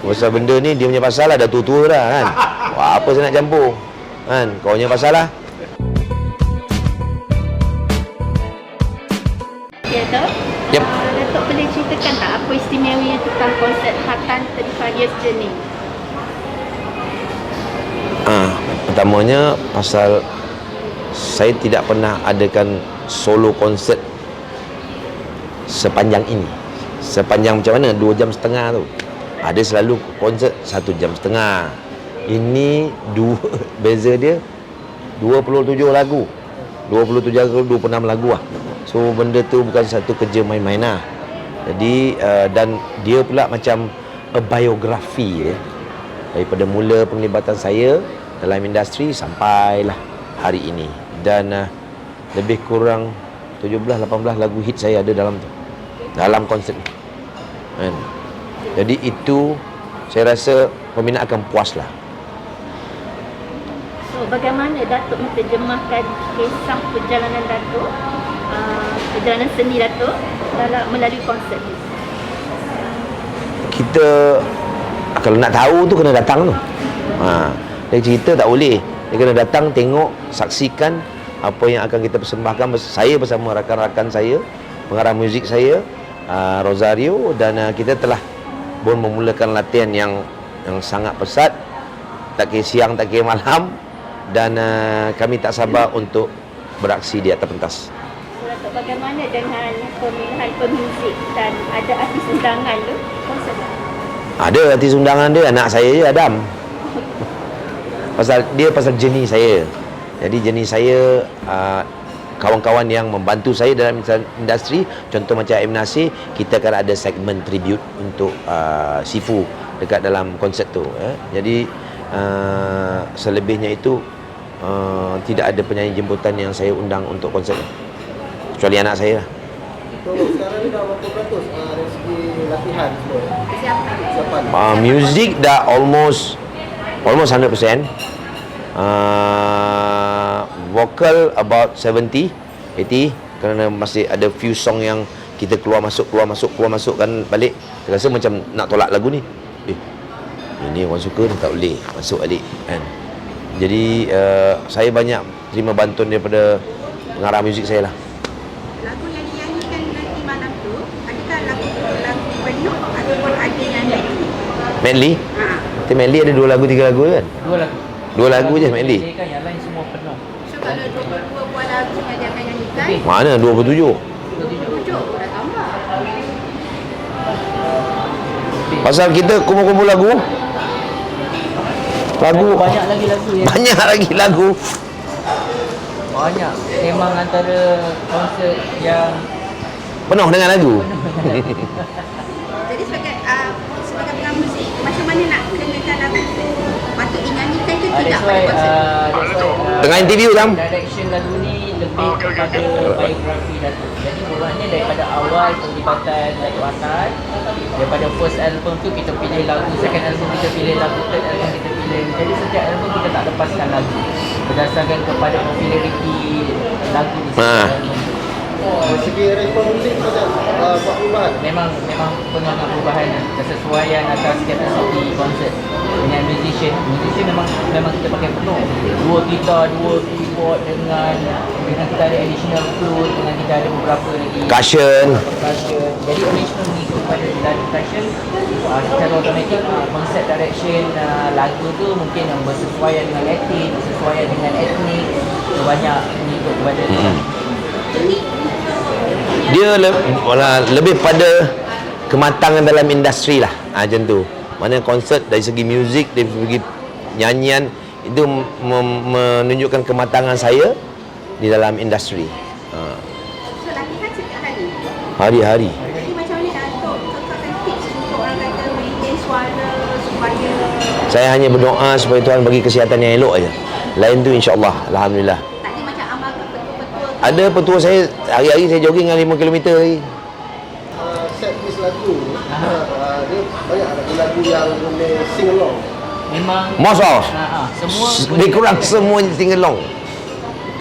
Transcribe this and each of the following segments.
Pasal benda ni dia punya pasal lah, dah tua-tua dah kan. Wah, apa saya nak campur kan, kau punya pasal lah. Ya tu? Yep. Datuk boleh ceritakan tak apa istimewanya tentang konsert Hatan 35 Years Journey? Pertamanya pasal saya tidak pernah adakan solo konsert sepanjang ini. Sepanjang macam mana? 2 jam setengah tu. Ada selalu konsert 1 jam setengah. Ini beza dia 27 lagu. 27 lagu, 26 lagu lah. So benda tu bukan satu kerja main-main lah. Jadi dan dia pula macam a biografi daripada mula penglibatan saya dalam industri sampailah hari ini. Dan lebih kurang 17-18 lagu hit saya ada dalam tu, dalam konsert ni kan? Jadi itu saya rasa peminat akan puas lah. So bagaimana Datuk menterjemahkan kisah perjalanan Datuk, perjalanan seni Datuk dalam melalui konsert ni? Kita kalau nak tahu tu kena datang tu. Dia cerita tak boleh. Dia kena datang, tengok, saksikan apa yang akan kita persembahkan. Saya bersama rakan-rakan saya, pengarah muzik saya, Rosario, dan kita telah pun memulakan latihan yang sangat pesat. Tak kira siang, tak kira malam. Dan kami tak sabar untuk beraksi di atas pentas. Datuk, bagaimana dengan pemilihan pemuzik dan ada artis undangan tu? Konsert tak? Ada artis undangan dia, anak saya je, Adam. Pasal jenis saya. Jadi jenis saya, kawan-kawan yang membantu saya dalam industri, contoh macam M. Nasir, kita akan ada segmen tribute untuk Sifu dekat dalam konsert tu. Jadi selebihnya itu tidak ada penyanyi jemputan yang saya undang untuk konsert ni, kecuali anak saya lah. Sekarang ni dah berapa peratus dari segi latihan semua? Kesiapan? Music dah almost 100%. Vocal about 70-80, kerana masih ada few song yang kita keluar masuk kan balik. Terasa macam nak tolak lagu ni. Ini orang suka ni, tak boleh masuk balik kan. Jadi saya banyak terima bantuan daripada pengarah muzik saya lah. Lagu yang dinyanyikan nanti malam tu, adakah lagu penuh ataupun ada yang Medley? Nanti medley ada 2 lagu 3 lagu kan? 2 lagu je medley. Kan yang lain semua penuh. So kalau 22 buah lagu yang dia akan nyanyikan, Mana 27? 27 dah tambah. Pasal kita kumpul-kumpul lagu. Banyak lagi lagu yang Banyak lagi lagu. banyak. Memang antara konsert yang Penuh dengan lagu. Jadi sebagai pengarah muzik, macam mana nak kenakan lagu tu patut dinyanyikan ke tidak that's pada why, konsert? Tengah interview Sam. direction lagu ni lebih kepada biografi Datuk. Jadi bermakna daripada awal penglibatan Datuk Hatan, daripada first album tu kita pilih lagu, second album kita pilih lagu, third album kita pilih. Jadi setiap album kita tak lepaskan lagu berdasarkan kepada populariti lagu di setiap album. Dari segi arrangement muzik macam buat perubahan? Memang penuh dengan perubahan, kesesuaian atas kapasiti konsert dengan musician memang kita pakai penuh 2 gitar, 2 keyboard dengan kita ada additional flute, dengan kita ada beberapa lagi Cushion. jadi arrangement mengikut pada lagu cushion. Secara automatik konsep direction lagu tu mungkin yang bersesuaian dengan Latin, bersesuaian dengan etnik, banyak mengikut kepada Dia lebih pada kematangan dalam industri lah, macam tu. Mana konsert dari segi muzik, dari segi nyanyian, itu menunjukkan kematangan saya di dalam industri. So latihan setiap hari? Hari-hari. Jadi macam mana Datuk kekalkan tips untuk orang kata maintain suara supaya Saya hanya berdoa supaya Tuhan bagi kesihatan yang elok aja. Lain tu insya-Allah, alhamdulillah. tak ada macam amalkan betul-betul? Ada petua saya, hari-hari saya jogging dengan 5 km lagi. Set list lagu dia banyak lagu yang boleh sing along. memang Most of semua lebih kurang semua sing along.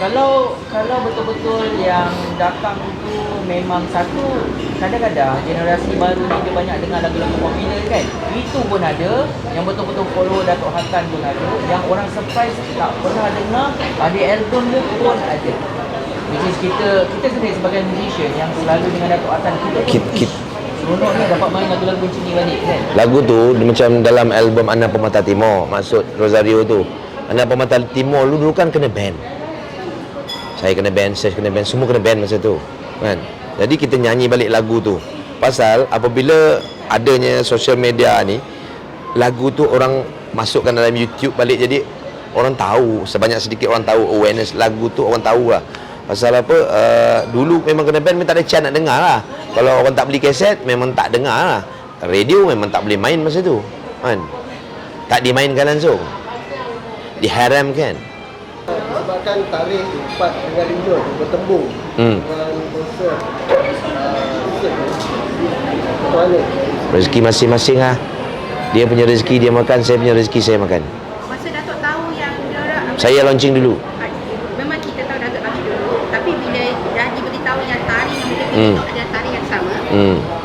Kalau betul-betul yang datang tu memang satu, kadang-kadang generasi baru ni dia banyak dengar lagu-lagu popular kan. Itu pun ada, yang betul-betul follow Datuk Hassan pun ada, yang orang surprise tak pernah dengar, ada album dia pun ada. Which is kita sendiri sebagai musician yang selalu dengan Datuk Hassan, kita seronoknya dapat main lagu-lagu macam ni balik kan. Lagu tu dia macam dalam album Anak Pemata Timur, maksud Rosario tu. Anak Pemata Timur dulu kan kena ban. Saya kena ban, saya kena ban, semua kena ban masa tu kan. Jadi kita nyanyi balik lagu tu. Pasal apabila adanya social media ni, lagu tu orang masukkan dalam YouTube balik, jadi orang tahu, sebanyak sedikit orang tahu, awareness lagu tu orang tahu lah. Pasal apa, dulu memang kena ban, memang tak ada chance nak dengar lah. Kalau orang tak beli kaset, memang tak dengar lah. Radio memang tak boleh main masa tu kan. Tak dimainkan langsung, diharamkan. Sebabkan tarikh 4 dengan 5 bertembung dengan konser mana? Rezeki masing-masing lah. Dia punya rezeki dia makan, saya punya rezeki saya makan. Masa Datuk tahu yang diorang Saya launching dulu. memang kita tahu Datuk launching dulu, tapi bila dah diberitahu yang tari yang mungkin Datuk ada tari yang sama,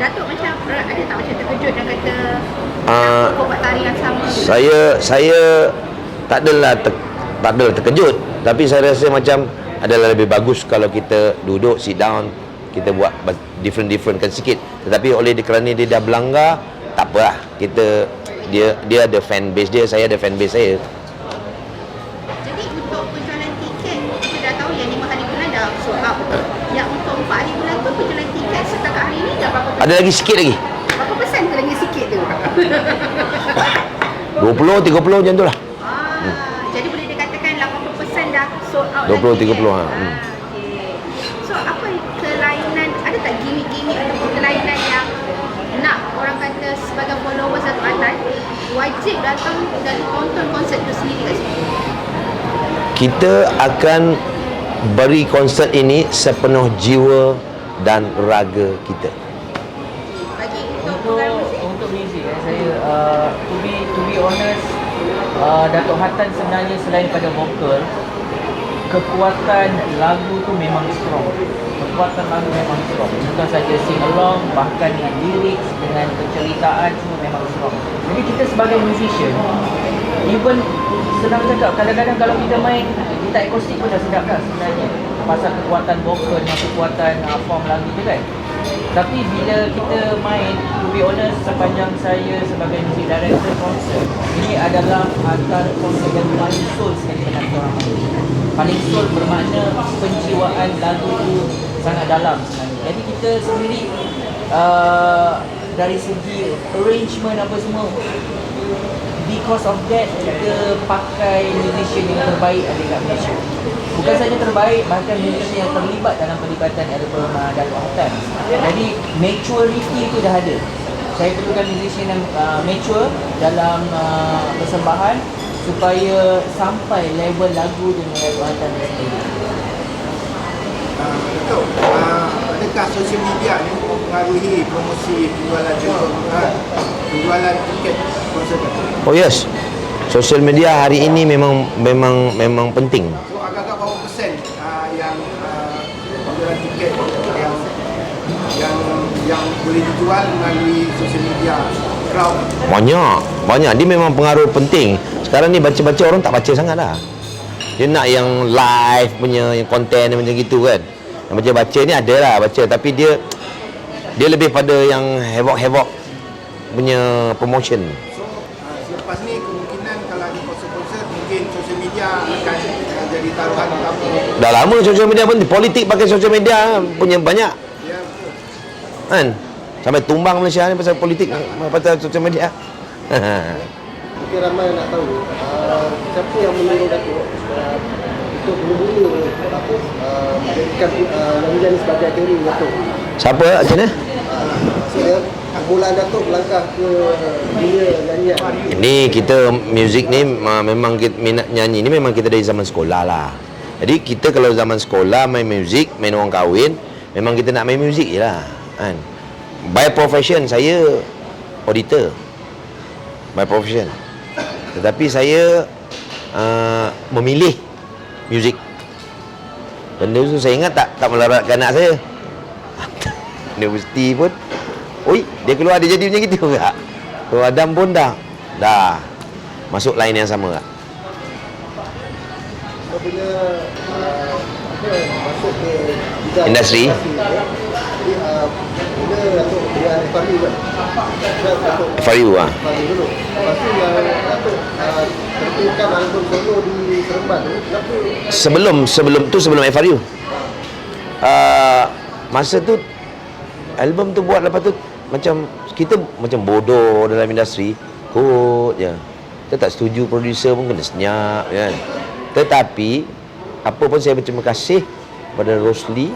Datuk macam ada tak macam terkejut dan kata Datuk buat tari yang sama? Saya tak adalah terkejut, tapi saya rasa macam adalah lebih bagus kalau kita duduk sit down, kita buat different kan sikit. Tetapi oleh kerana dia dah berlanggar, tak apalah. Dia ada fan base dia, saya ada fan base saya. Jadi untuk penjualan tiket, kita dah tahu yang 5 hari bulan dah sold out. Yang untuk 4 hari bulan tu penjualan tiket setakat hari ni dah berapa? Ada lagi sikit lagi. Berapa persen tu lagi sikit tu? 20-30 macam tu lah. Jadi boleh dikatakan 80% dah sold out 20-30 lagi, kan? lah. Okay. So apa kelainan, ada tak gimmick-gimmick ataupun kelainan yang nak orang kata sebagai followers Datuk Hassan wajib datang dan tonton konsert tu sendiri kat sini? Kita akan beri konsert ini sepenuh jiwa dan raga kita. Bagi untuk program muzik? Untuk muzik saya to be honest, Datuk Hassan sebenarnya selain pada vokal, kekuatan lagu tu memang strong. Kekuatan lagu memang strong. Bukan saja sing along, bahkan dengan lirik, dengan penceritaan semua memang strong. Jadi kita sebagai musician, even senang cakap, kadang-kadang kalau kita main gitar akustik pun dah sedap dah sebenarnya. Pasal kekuatan vokal dengan kekuatan form lagu tu kan. Tapi bila kita main, to be honest, sepanjang saya sebagai music director konsert, ini adalah antara konsert yang paling soul sekali dengan orang main. Paling soul bermakna penjiwaan lagu tu sangat dalam sebenarnya. Jadi kita sendiri dari segi arrangement apa semua, because of that kita pakai musician yang terbaik ada kat Malaysia. Bukan saja terbaik, bahkan musician yang terlibat dalam pelibatan album Datuk Hassan. Jadi maturity itu dah ada. Saya perlukan musician yang mature dalam persembahan supaya sampai level lagu dengan Datuk Hassan sendiri. Datuk, adakah sosial media ni mempengaruhi promosi penjualan tiket konsert Datuk? Oh yes. Social media hari ini memang penting. So agak-agak berapa persen yang penjualan tiket yang boleh dijual melalui sosial media crowd? Banyak. Dia memang pengaruh penting. Sekarang ni baca-baca orang tak baca sangat dah. Dia nak yang live punya, yang konten macam gitu kan. Yang baca-baca ni ada lah baca, tapi dia lebih pada yang havoc punya promotion. So selepas ni kemungkinan kalau ada konser-konser mungkin sosial media akan jadi taruhan utama. Dah lama social media pun politik pakai social media punya banyak. Ya, betul. Kan? Sampai tumbang Malaysia ni pasal politik, pasal social media. Mungkin ramai nak tahu siapa yang menyuruh Datuk untuk mula-mula menjadikan Nyanyian ni sebagai career Datuk. Siapa? Macam mana? Maksudnya permulaan Datuk melangkah ke dunia nyanyian. Ini kita muzik ni memang kita, minat nyanyi ni memang kita dari zaman sekolah lah. Jadi kita kalau zaman sekolah main muzik, main orang kahwin, memang kita nak main muzik je lah kan. By profession saya auditor. By profession. Tetapi saya memilih muzik. Benda tu saya ingat tak melaratkan anak saya. Universiti pun, oi, dia keluar dia jadi macam gitu tak? Tu Adam pun dah masuk line yang sama tak? Apabila masuk ke bidang Industri. Bila Datuk dengan FRU kan? Datuk FRU lah. FRU dulu. Lepas tu yang Datuk terbitan album solo di Seremban tu, kenapa? Sebelum FRU. Masa tu album tu buat, lepas tu macam kita macam bodoh dalam industri, kot je. Kita tak setuju producer pun kena senyap kan. Tetapi apa pun saya berterima kasih pada Rosli,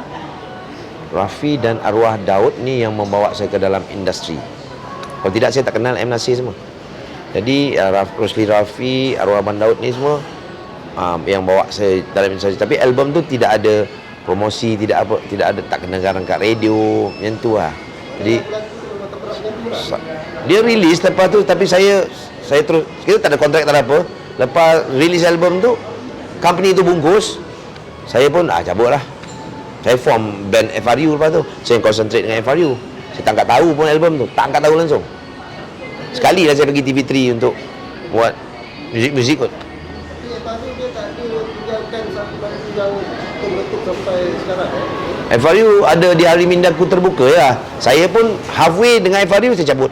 Rafi dan arwah Daud ni yang membawa saya ke dalam industri. Kalau tidak saya tak kenal M. Nasir semua. Jadi Rosli, Rafi, arwah Abang Daud ni semua yang bawa saya dalam industri. Tapi album tu tidak ada promosi, tidak ada, tak kena garang kat radio, macam tu lah. Jadi dia release lepas tu, tapi saya terus, kita tak ada kontrak, tak ada apa. Lepas release album tu, company tu bungkus, saya pun cabut lah. Saya form band FRU lepas tu. Saya concentrate dengan FRU. Saya tak angkat tahu pun album tu, tak angkat tahu langsung. Sekali lah saya pergi TV3 untuk buat muzik kot. Tapi FRU dia tak ada tinggalkan satu lagu yang meletup sampai sekarang FRU ada di Hari Mindaku Terbuka ya. Saya pun halfway dengan FRU saya cabut.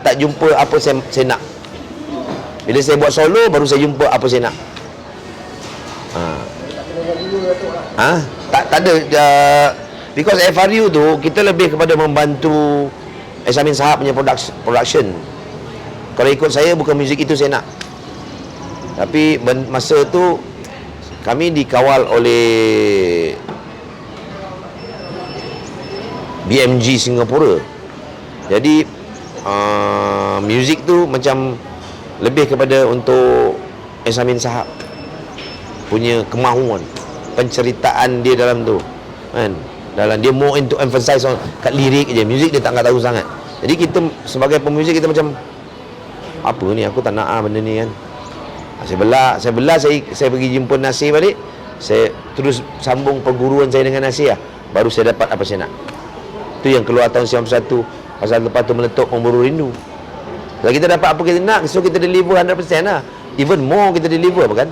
Tak jumpa apa saya nak. Bila saya buat solo baru saya jumpa apa saya nak. Tak ada because FRU tu kita lebih kepada membantu Esamin Sahab punya production. Kalau ikut saya bukan muzik itu saya nak. Tapi masa tu kami dikawal oleh BMG Singapura. Jadi muzik tu macam lebih kepada untuk Esamin Sahab punya kemahuan, penceritaan dia dalam tu kan. Dalam dia more into emphasize on kat lirik je, muzik dia tak nak tahu sangat. Jadi kita sebagai pemuzik kita macam apa ni, aku tak nak benda ni kan. Saya belah, saya pergi jumpa Nasir balik. Saya terus sambung perguruan saya dengan Nasir lah. Baru saya dapat apa saya nak. Tu yang keluar tahun 91. Pasal lepas tu meletup Memburu Rindu. Kalau kita dapat apa kita nak, so kita deliver 100% lah. Even more kita deliver apa kan.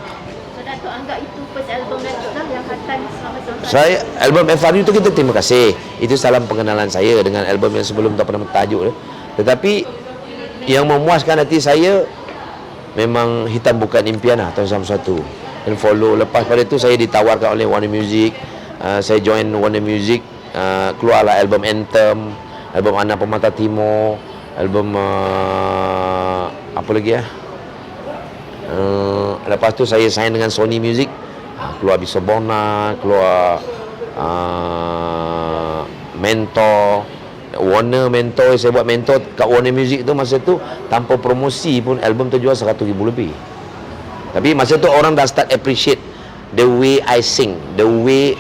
So Datuk anggap itu first album Datuk lah yang Khatan selama tahun. Saya album FRU tu kita terima kasih. Itu salam pengenalan saya dengan album yang sebelum tu apa nama tajuk dia. Tetapi yang memuaskan hati saya memang Hitam Bukan Impian lah tahun 91. Dan follow. Lepas pada tu saya ditawarkan oleh Warner Music. Saya join Warner Music. Keluarlah album Anthem, album Anak Pemata Timur, album apa lagi ya. Lepas tu saya sign dengan Sony Music. Keluar Bisobona, keluar Mentor, Warner Mentor. Saya buat Mentor kat Warner Music tu masa tu tanpa promosi pun album tu jual 100,000 lebih. Tapi masa tu orang dah start appreciate the way I sing, the way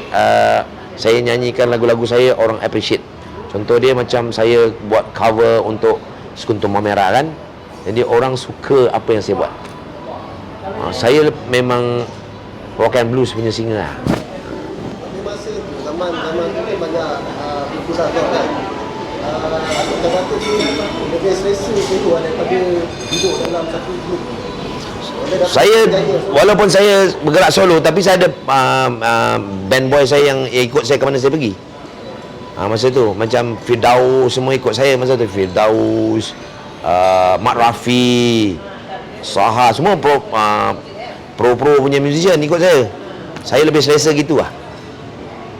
saya nyanyikan lagu-lagu saya, orang appreciate. Contoh dia macam saya buat cover untuk Sekuntum Merah kan. Jadi orang suka apa yang saya buat. Saya memang rock and blues punya singer lah. Di masa tu, zaman tu banyak popular kan. Kata-kata tu lebih selesa dulu daripada duduk dalam satu grup. Saya walaupun saya bergerak solo, tapi saya ada band boy saya yang ikut saya ke mana saya pergi. Masa tu macam Firdaus semua ikut saya masa tu. Firdaus, Mat Rafi, Saha, semua pro punya musician ikut saya. Saya lebih selesa gitu lah.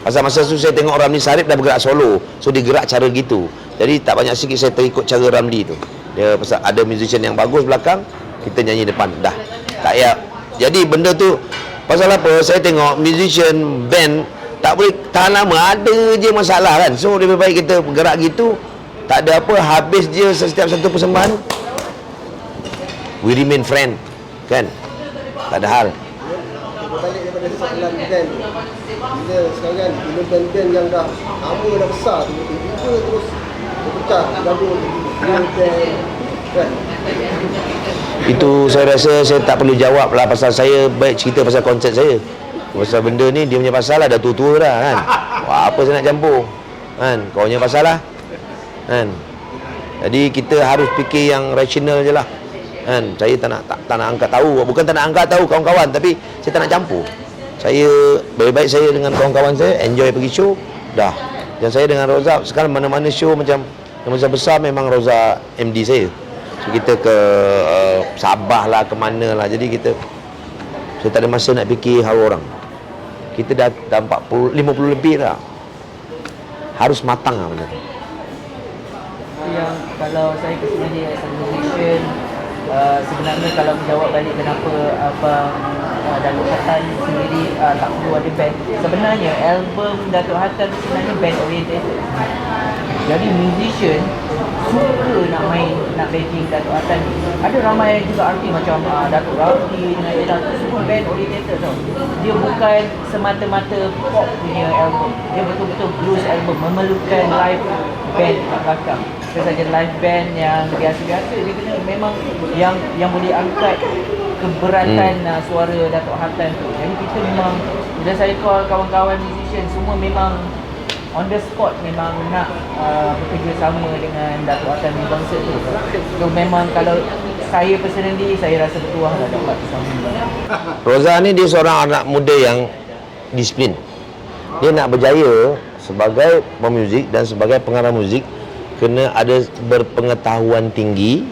Pasal masa tu saya tengok Ramli Sarip dah bergerak solo, so dia gerak cara gitu. Jadi tak banyak sikit saya terikut cara Ramli tu. Dia pasal ada musician yang bagus belakang, kita nyanyi depan. Dah. Tak payah. Jadi benda tu pasal apa? Saya tengok musician band tak boleh tahan lama, ada je masalah kan. So lebih baik kita bergerak gitu. Tak ada apa, habis je setiap satu persembahan. We remain friend. Kan? Tak ada hal. Berbalik daripada soalan band, bila sekarang bila band-band yang dah nama dah besar tu tiba-tiba terus berpecah gabung band kan. Itu saya rasa saya tak perlu jawab lah, pasal saya baik cerita pasal konsert saya. Pasal benda ni dia punya pasal lah, dah tua-tua dah kan. Wah, apa saya nak campur kan, kau punya pasal lah kan. Jadi kita harus fikir yang rasional je lah kan. Saya tak nak angkat tahu, bukan tak nak angkat tahu kawan-kawan, tapi saya tak nak campur. Saya baik-baik saya dengan kawan-kawan saya, enjoy pergi show dah. Dan saya dengan Roza sekarang mana-mana show macam yang besar-besar memang Roza MD saya. So kita ke Sabah lah, ke mana lah. Jadi saya tak ada masa nak fikir hawa orang. Kita dah 50 lebih dah. Harus matang lah benda tu. Yang kalau saya sebenarnya as a musician, sebenarnya kalau menjawab balik kenapa Abang Datuk Hatan sendiri tak perlu ada band, sebenarnya album Datuk Hatan sebenarnya band oriented. Jadi musician suka nak main, nak backing Datuk Hatan. Ada ramai juga artis macam Datuk Raffi dengan Ella, semua band oriented tau. Dia bukan semata-mata pop punya album, dia betul-betul blues album, memerlukan live band kat belakang. Saja live band yang biasa-biasa, dia kena memang yang boleh angkat keberatan suara Datuk Hatan tu. Jadi kita memang, bila saya call kawan-kawan musician, semua memang on the spot memang nak bekerjasama dengan Datuk Hatan di konsert tu. So memang kalau saya personally, saya rasa bertuah lah dapat bersama. Roza ni dia seorang anak muda yang disiplin. Dia nak berjaya sebagai pemuzik dan sebagai pengarah muzik, kena ada berpengetahuan tinggi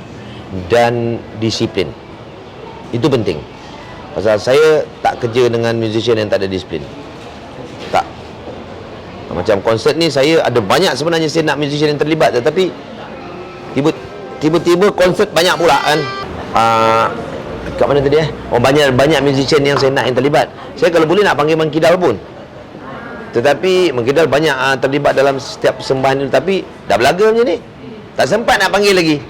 dan disiplin. Itu penting. Pasal saya tak kerja dengan musician yang tak ada disiplin. Tak. Macam konsert ni saya ada banyak sebenarnya saya nak musician yang terlibat, tetapi tiba-tiba konsert banyak pula kan. Kat mana tadi Oh, banyak musician yang saya nak yang terlibat. Saya kalau boleh nak panggil Mangkidal pun. Tetapi Mangkidal banyak terlibat dalam setiap persembahan itu, tapi dah belaga macam ni, tak sempat nak panggil lagi.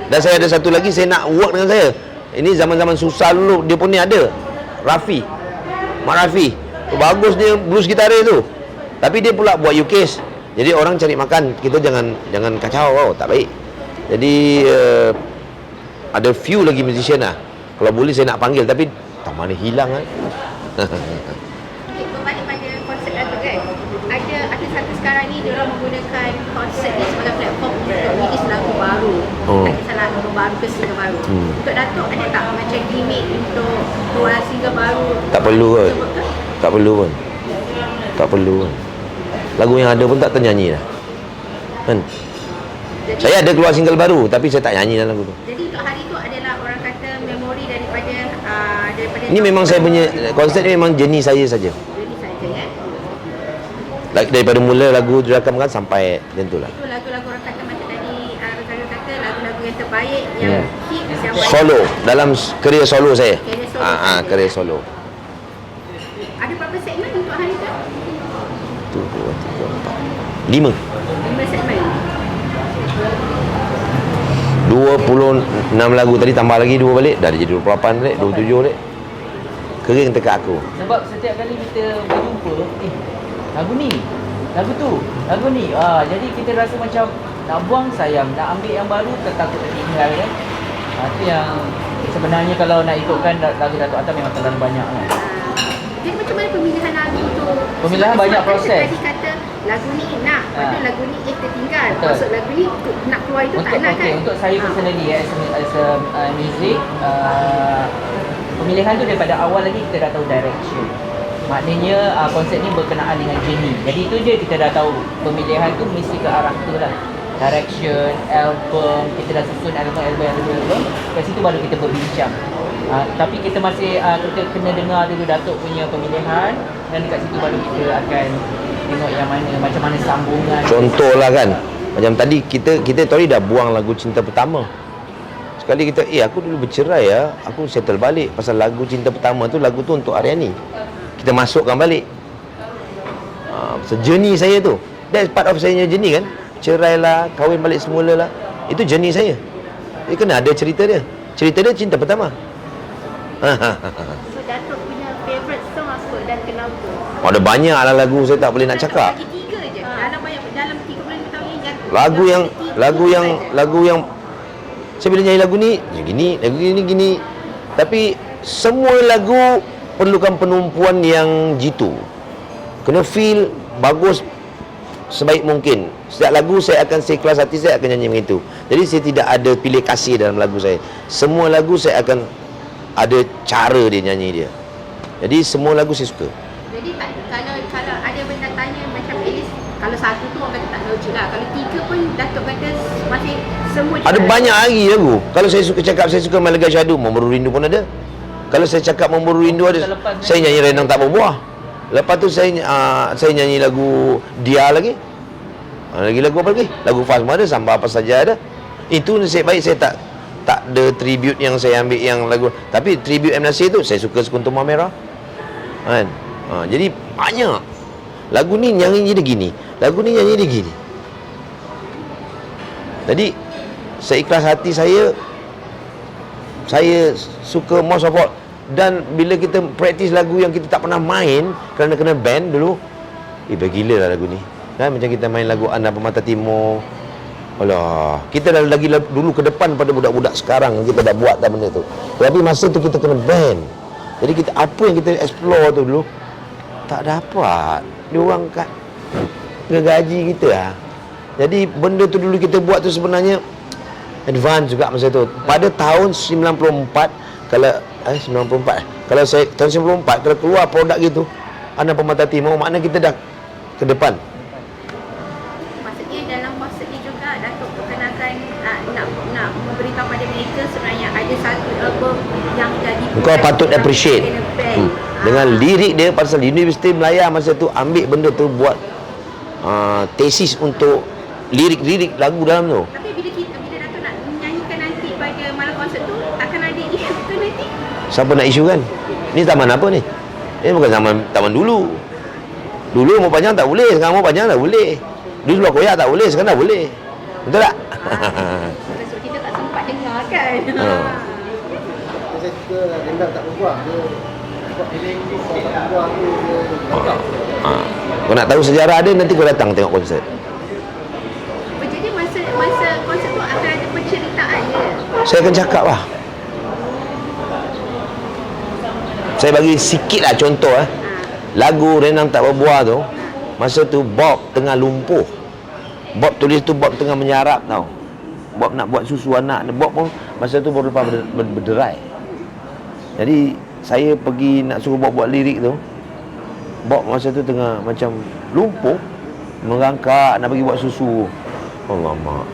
Dan saya ada satu lagi saya nak work dengan saya. Ini zaman-zaman susah dulu, dia pun ni ada Raffi, Mak Raffi tu, bagus dia blues gitaris tu, tapi dia pula buat UKS. Jadi orang cari makan, kita jangan kacau, tak baik. Jadi ada few lagi musician lah, kalau boleh saya nak panggil, tapi tak mana hilang kan. Berbalik pada konsert Datuk kan, ada artis-artis sekarang ni dia orang menggunakan konsert ni sebagai platform untuk release lagu baru. Tak kisahlah lagu baru ke single baru. Untuk Datuk ada tak macam gimmick untuk keluar single baru? Tak perlu kot. Tak perlu pun. Tak perlu pun. Lagu yang ada pun tak ternyanyi dah kan. Jadi, Saya ada keluar single baru, tapi saya tak nyanyi dalam lagu tu. jadi untuk hari tu adalah orang kata memori daripada Ini memang saya punya konsep ni, memang jenis saya saja. Jadi saja ya. Daripada mula lagu dirakamkan sampai macam tu lah. Itu lagu-lagu orang kata macam tadi Rosario kata, lagu-lagu yang terbaik yang hits yang baik. Solo, dalam kerjaya solo saya. Kerjaya solo. Kerjaya solo. Ada berapa segmen untuk hari tu? 1, 2, 3, 4, 5. 5 segmen. 26 lagu tadi, tambah lagi 2 balik, dah jadi 28 balik, 27 balik. Kering dekat aku. Sebab setiap kali kita berjumpa, lagu ni, lagu tu, lagu ni, jadi kita rasa macam nak buang sayang, nak ambil yang baru, takut tertinggal kan. Itu yang sebenarnya kalau nak ikutkan lagu Datuk Hatan memang terlalu banyak lah. Jadi macam mana pemilihan lagu tu? Pemilihan banyak proses. Tadi kata lagu ni nak, lagu ni tertinggal. Betul. Maksud lagu ni nak keluar itu tak nak kan? Untuk saya personally as a music, pemilihan tu daripada awal lagi kita dah tahu direction. Maknanya konsep ni berkenaan dengan journey. Jadi itu je kita dah tahu pemilihan tu mesti ke arah tu lah. Direction, album, kita dah susun album. Kat situ baru kita berbincang. Tapi kita masih kita kena dengar dulu Datuk punya pemilihan, dan dekat situ baru kita akan tengok yang mana, macam mana sambungan. Contohlah kan, macam tadi kita tadi dah buang lagu Cinta Pertama. Sekali kita aku dulu bercerai ya, aku settle balik pasal lagu Cinta Pertama tu, lagu tu untuk Aryani. Kita masukkan balik. Journey saya tu, that's part of saya journey kan. Cerai lah, kahwin balik semula lah, itu journey saya. Dia kena ada cerita dia. Cerita dia Cinta Pertama. So Datuk punya favourite song apa dan kenapa? Ada banyak lah lagu, saya tak boleh nak cakap. Lagi 3 je. Dalam 30 tahun ni Lagu yang saya bila nyanyi lagu ni gini, lagu gini. Tapi semua lagu perlukan penumpuan yang jitu. Kena feel bagus sebaik mungkin. Setiap lagu saya ikhlas hati saya akan nyanyi begitu. Jadi saya tidak ada pilih kasih dalam lagu saya. Semua lagu saya akan ada cara dia nyanyi dia. Jadi semua lagu saya suka. Jadi kalau ada benda tanya macam at least kalau satu tu orang kata tak logik lah. Kalau tiga pun Datuk kata masih semua Ada banyak lagi lagu. Kalau saya suka cakap saya suka Malaga Syahdu, Memburu Rindu pun ada. Kalau saya cakap Memburu Rindu ada, saya nyanyi Renang Tak Berbuah. Lepas tu saya nyanyi lagu Dia lagi. Lagi lagu apa lagi? Lagu Faz pun ada, Samba Apa Saja ada. Itu nasib baik saya tak ada tribute yang saya ambil yang lagu. Tapi tribute M. Nasir tu saya suka Sekuntuma Merah. Kan? Jadi banyak. Lagu ni nyanyi dia gini, lagu ni nyanyi dia gini. Jadi seikhlas hati saya suka most of all. Dan bila kita praktis lagu yang kita tak pernah main kerana kena band dulu, gila lah lagu ni. Kan macam kita main lagu Anda Pemata Timur. Alah, kita dah lagi dulu ke depan pada budak-budak sekarang, kita dah buat dah benda tu. Tapi masa tu kita kena band. Jadi kita apa yang kita explore tu dulu tak dapat. Dia orang kat gaji kita lah. Jadi benda tu dulu kita buat tu sebenarnya advance juga masa tu. Pada tahun 94 kalau 94 kalau saya tahun 94 kalau keluar produk gitu Anda Pemata Timur, makna kita dah ke depan. Maksudnya dalam konsert ni juga Datuk perkenalkan nak memberitahu pada mereka sebenarnya ada satu album yang jadi Kau patut appreciate dengan lirik dia. Pasal Universiti Melaya masa tu ambil benda tu buat tesis untuk lirik-lirik lagu dalam tu. Tapi bila Datuk nak menyanyikan nanti pada malam konsert tu takkan ada isu ke nanti? Siapa nak isu kan? Ni zaman apa ni? Ini bukan zaman dulu. Dulu umur panjang tak boleh, sekarang umur panjang tak boleh. Dulu seluar koyak tak boleh, sekarang dah boleh. Betul tak? Sebab kita tak sempat dengar kan. Saya suka Rendang Tak Berbuah. Dia tak berbuah tu dia Kau nak tahu sejarah dia, nanti kau datang tengok konsert. Jadi masa konsert tu akan ada penceritaan dia. Saya akan cakap lah. Saya bagi sikit lah contoh Lagu Renang Tak Berbuah tu, masa tu Bob tengah lumpuh. Bob tulis tu Bob tengah menyarap tau. Bob nak buat susu anak. Bob pun masa tu baru lepas berderai. Jadi saya pergi nak suruh Bob buat lirik tu. Bob masa tu tengah macam lumpuh, merangkak nak pergi buat susu. Alamak.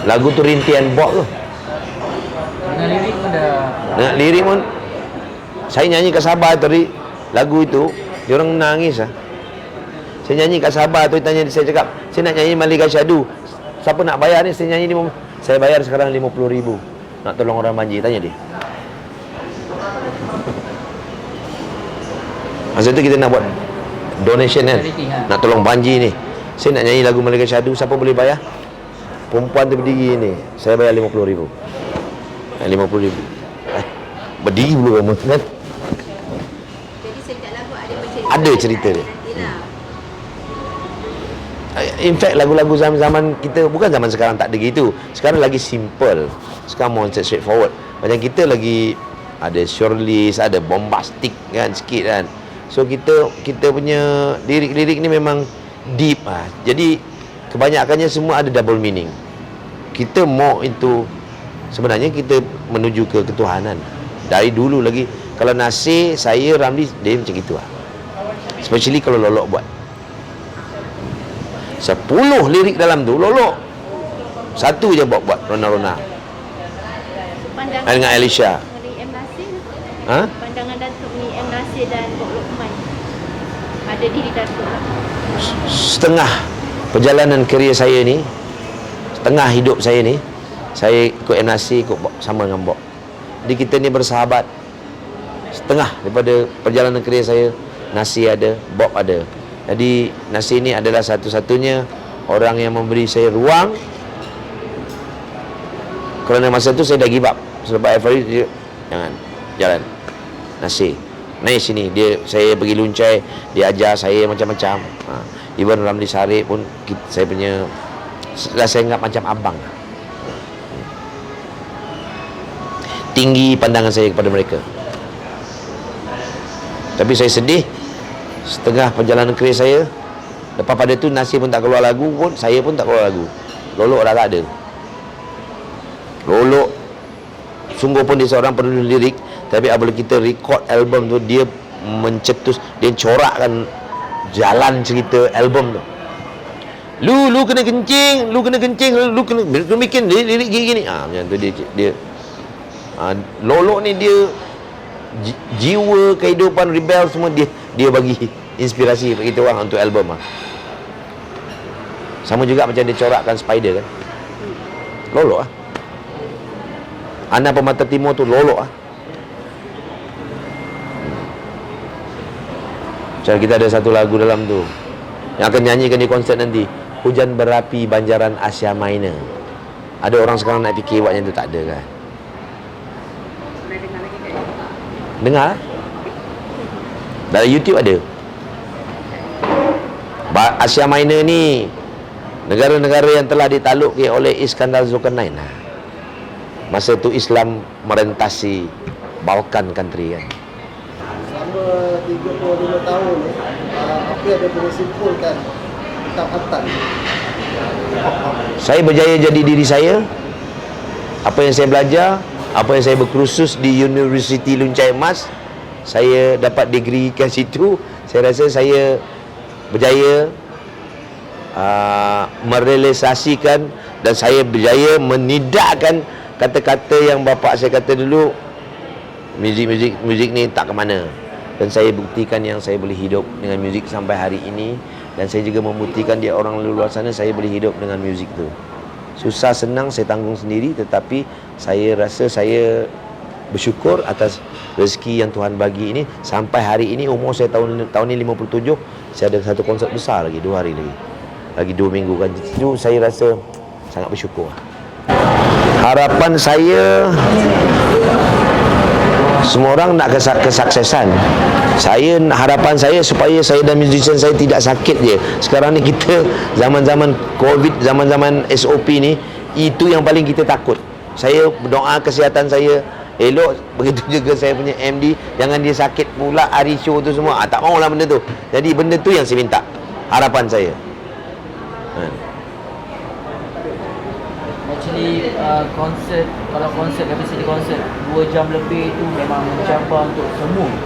Lagu tu rintian Bob tu. Dengan lirik pun dah. Dengan lirik pun saya nyanyi kat Sabah tadi lagu itu, dia orang nangis lah. Saya nyanyi kat Sabah tu, saya cakap, saya nak nyanyi Malaga Syahdu. Siapa nak bayar ni? Saya nyanyi ni, saya bayar sekarang 50,000 nak tolong orang banjir. Tanya dia. Masa tu kita nak buat donation kan, nak tolong banjir ni. Saya nak nyanyi lagu Malaga Syahdu, siapa boleh bayar? Perempuan tu berdiri ni, saya bayar 50,000. 50,000. Berdiri dulu kamu kan? Jadi setiap lagu ada penceritaan. Ada cerita dia. In fact lagu-lagu zaman-zaman kita, bukan zaman sekarang tak ada gitu. Sekarang lagi simple. Sekarang more straightforward. Macam kita lagi ada surrealist, ada bombastic kan sikit kan. So kita punya lirik-lirik ni memang deep lah. Jadi kebanyakannya semua ada double meaning. Kita more into, sebenarnya kita menuju ke ketuhanan. Dari dulu lagi. Kalau Nasir, saya, Ramli, dia macam gitu lah. Especially kalau Lolok buat 10 lirik dalam tu, Lolok satu je buat Rona-Rona Pandangan dengan Alicia. mengenai M. Nasir, Pandangan Datuk ni M. Nasir dan Bob Lokman, ada diri Datuk lah. Setengah perjalanan kerjaya saya ni, setengah hidup saya ni, saya ikut M. Nasir, ikut Bob, sama dengan Bob. Jadi kita ni bersahabat. Setengah daripada perjalanan kerjaya saya, Nasir ada, Bob ada. Jadi Nasir ni adalah satu-satunya orang yang memberi saya ruang. Kerana masa tu saya dah give up. Sebab Farid dia jangan jalan. Nasir naik sini, saya pergi luncai, dia ajar saya macam-macam. Even Ramli Sarip pun saya punya, saya anggap macam abang. tinggi pandangan saya kepada mereka. Tapi saya sedih, setengah perjalanan kerjaya saya, lepas pada tu Nasir pun tak keluar lagu pun, saya pun tak keluar lagu. Lolok dah tak ada. Lolok sungguh pun dia seorang penulis lirik, tapi apabila kita record album tu, dia mencetus, dia corakkan jalan cerita album tu. Lu kena kencing, lu kena bikin lirik gini. Macam tu dia Lolok ni dia jiwa kehidupan rebel semua dia bagi inspirasi bagi kita orang untuk album Sama juga macam dia corakkan Spider kan. Lolok Anak Pemata Timur tu lolok Macam kita ada satu lagu dalam tu yang akan nyanyikan di konsert nanti, Hujan Berapi Banjaran Asia Minor. Ada orang sekarang nak fikir buat yang tu, tak ada kan. Dengar dalam YouTube ada. Asia Minor ni negara-negara yang telah ditakluki oleh Iskandar Zulkarnain. Masa tu Islam merentasi Balkan country kan. Selama 35 tahun ni, apa yang ada boleh simpulkan tentang Antan? Saya berjaya jadi diri saya. Apa yang saya belajar, apa yang saya berkursus di Universiti Luncai Emas, saya dapat degree kat situ. Saya rasa saya berjaya merealisasikan dan saya berjaya menidakkan kata-kata yang bapa saya kata dulu, muzik ni tak ke mana. Dan saya buktikan yang saya boleh hidup dengan muzik sampai hari ini. Dan saya juga membuktikan dia orang luar sana saya boleh hidup dengan muzik tu. Susah senang saya tanggung sendiri, tetapi saya rasa saya bersyukur atas rezeki yang Tuhan bagi ini. Sampai hari ini umur saya tahun ni 57, saya ada satu konsert besar lagi 2 hari lagi 2 minggu kan. Itu saya rasa sangat bersyukur. Harapan saya, semua orang nak kesuksesan. Harapan saya supaya saya dan musician saya tidak sakit je. Sekarang ni kita zaman-zaman COVID, zaman-zaman SOP ni, itu yang paling kita takut. Saya berdoa kesihatan saya elok, begitu juga saya punya MD, jangan dia sakit pula hari show tu semua. Tak maulah benda tu. Jadi benda tu yang saya minta, harapan saya. Actually kalau konsert kapasiti konsert 2 jam lebih tu memang mencabar untuk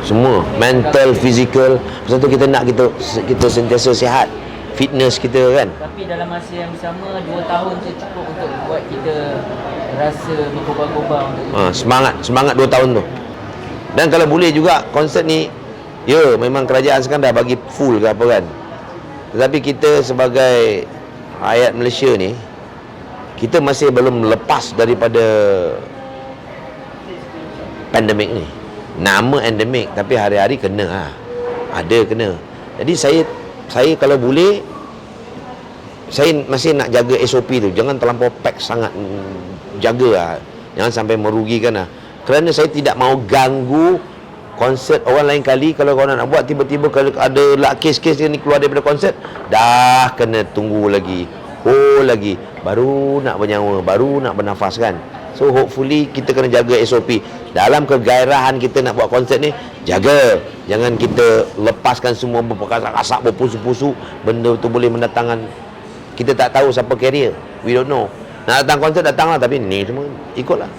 semua mental, fizikal. Pasal tu kita nak kita sentiasa sihat, fitness kita kan. Tapi dalam masa yang sama 2 tahun tu cukup untuk buat kita rasa berkobar-kobar untuk semangat 2 tahun tu. Dan kalau boleh juga konsert ni, memang kerajaan sekarang dah bagi full ke apa kan, tetapi kita sebagai rakyat Malaysia ni, kita masih belum lepas daripada pandemik ni. Nama endemik, tapi hari-hari kena ada kena. Jadi saya kalau boleh, saya masih nak jaga SOP tu. Jangan terlampau pack sangat, jaga jangan sampai merugikan kerana saya tidak mau ganggu konsert orang lain. Kali kalau korang nak buat, tiba-tiba kalau ada kes-kes ni keluar daripada konsert, dah kena tunggu lagi lagi baru nak bernyawa, baru nak bernafas kan. So hopefully kita kena jaga SOP. Dalam kegairahan kita nak buat konsert ni, jaga, jangan kita lepaskan semua berkasak-kasak, berpusu-pusu. Benda tu boleh mendatangkan, kita tak tahu siapa carrier, we don't know. Nak datang konsert, datanglah, tapi ni semua ikutlah.